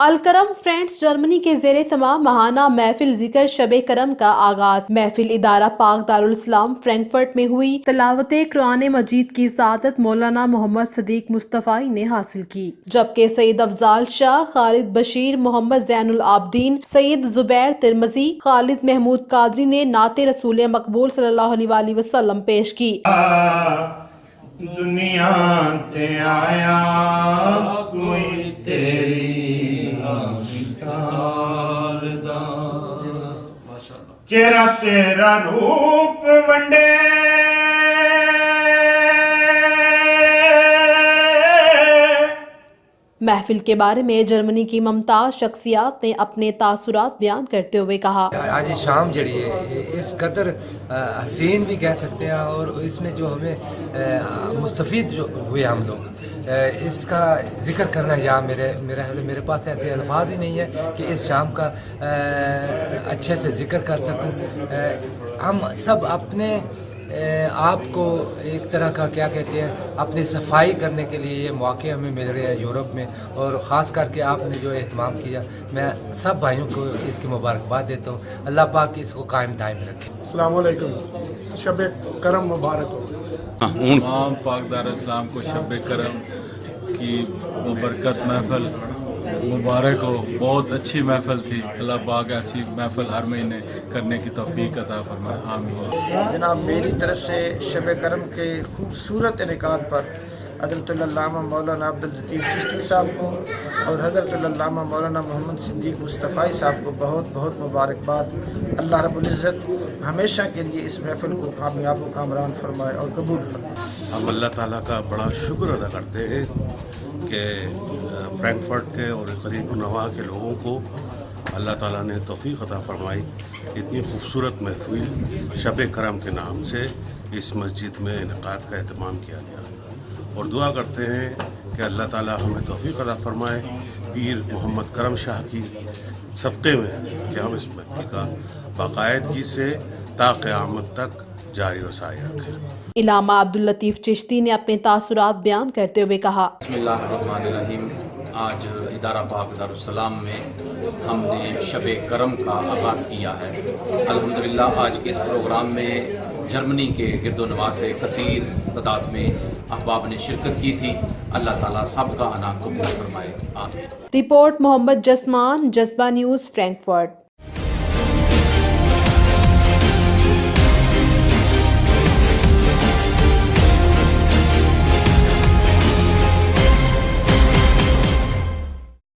Alkaram friends Germany के ज़ेरे तमाम महाना महफिल जिक्र शब करम का आगाज। महफिल इदारा पाक दारुल इस्लाम फ्रैंकफर्ट में हुई। तलावत कुरान मजीद की सादत मौलाना मोहम्मद सदीक मुस्तफ़ाई ने हासिल की, जबकि सईद अफजाल शाह, खालिद बशीर, मोहम्मद ज़ैनुल आबदीन, सईद जुबैर तिरमजी, खालिद महमूद कादरी ने नाते रसूल मकबूल सल्लल्लाहु अलैहि वसल्लम पेश की। दुनिया ते आया कोई तेरी चेहरा तेरा रूप वंडे महफिल के बारे में जर्मनी की मुमताज शख्सियात ने अपने तासुरात बयान करते हुए कहा, आज शाम जड़ी है इस कदर हसीन भी कह सकते हैं, और इसमें जो हमें मुस्तफ़ीद जो हुए हम लोग, इसका जिक्र करना यहाँ मेरे पास ऐसे अल्फाज ही नहीं है कि इस शाम का अच्छे से जिक्र कर सकूं। हम सब अपने आपको एक तरह का क्या कहते हैं, अपनी सफाई करने के लिए ये मौके हमें मिल रहे हैं यूरोप में, और ख़ास करके आपने जो एहतमाम किया, मैं सब भाइयों को इसकी मुबारकबाद देता हूँ। अल्लाह पाक इसको कायम दायम रखे। अस्सलाम वालेकुम, शब करम मुबारक हो। तमाम पाक दारुल इस्लाम को शब करम की बरकत महफिल मुबारक हो। बहुत अच्छी महफिल थी। अल्लाह पाक ऐसी महफिल हर महीने करने की तौफीक अता फरमाए, आमीन। जनाब, मेरी तरफ से शब करम के खूबसूरत इनेकाद पर हज़रत-उल-अल्लामा मौलाना अब्दुल लतीफ़ चिश्ती साहब को और हज़रत-उल-अल्लामा मौलाना मोहम्मद सदीक मुस्तफ़ाई साहब को बहुत बहुत मुबारकबाद। अल्लाह रब्बुल इज़्ज़त हमेशा के लिए इस महफिल को कामयाब व कामरान फरमाए और कबूल फरमाए। हम अल्लाह ताला का बड़ा शुक्र अदा करते हैं कि फ्रैंकफर्ट के और करीब नवा के लोगों को अल्लाह ताला ने तौफीक अता फरमाई। इतनी खूबसूरत महफिल शब करम के नाम से इस मस्जिद में इनेकाद का एहतमाम किया गया, और दुआ करते हैं कि अल्लाह ताला हमें तौफीक अता फरमाए पीर मोहम्मद करम शाह की सबके में कि हम इस महफिल का बाकायदगी से ता क़यामत तक जारी व सारी रखें। इलामा अब्दुल लतीफ़ चिश्ती ने अपने तासुरात बयान करते हुए कहा, बिस्मिल्लाहिर्रहमानिर्रहीम। आज इदारा पाक दारुल इस्लाम में हमने शब करम का आगाज़ किया है। अल्हम्दुलिल्लाह आज के इस प्रोग्राम में जर्मनी के गिरदो नवाज से कसीर तादाद में अहबाब ने शिरकत की थी। अल्लाह ताला सब का अना कबूल फरमाए, आमीन। रिपोर्ट मोहम्मद जसमान, जज्बा न्यूज़, फ्रैंकफर्ट।